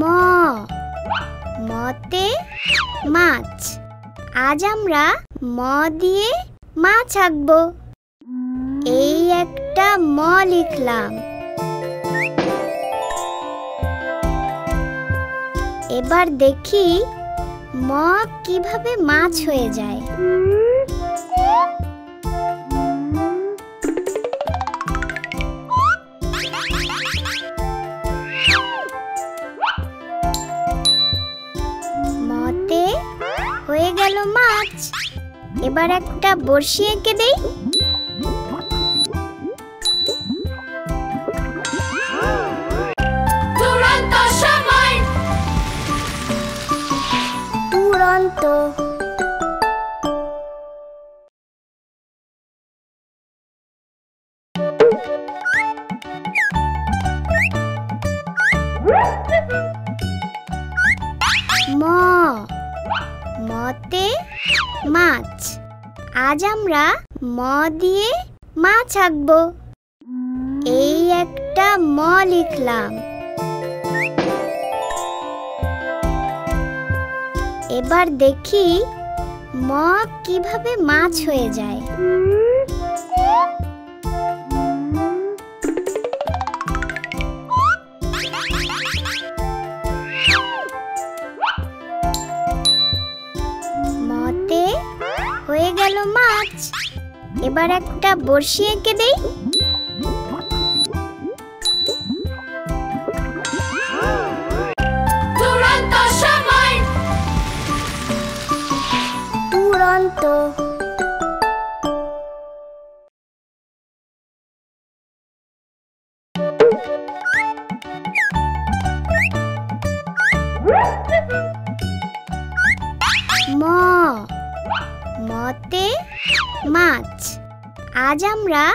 म মতে মাছ। আজ আমরা ম দিয়ে মাছ আঁকবো। এই একটা ম লিখলাম। এবার দেখি ম কিভাবে মাছ হয়ে যায়। মতে হয়ে গেল মাছ। এবার একটা বড়শি এঁকে দেই। তুরন্ত। ম মতে মাছ। আজ আমরা ম দিয়ে মাছ আঁকবো। এই একটা ম লিখলাম। এবার দেখি ম কিভাবে মাছ হয়ে যায়। মতে হয়ে গেল মাছ। এবার একটা বড়শি এঁকে দেই। তুরন্ত। ম মতে মাছ। আজ আমরা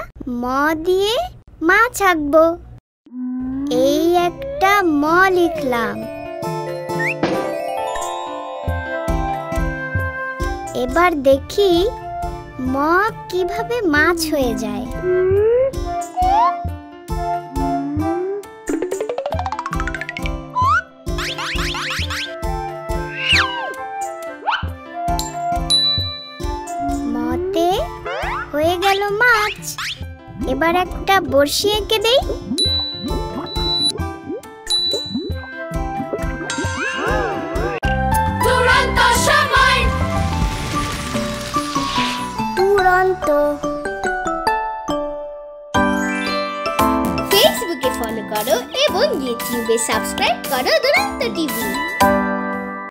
ম দিয়ে মাছ আঁকবো। এই একটা ম লিখলাম। এবার দেখি ম কিভাবে মাছ হয়ে যায়। মতে হয়ে গেল মাছ। এবার একটা বড়শি এঁকে দেই। তুরন্ত। ফেসবুকে ফলো করো এবং ইউটিউবে সাবস্ক্রাইব করো দুরন্ত টিভি।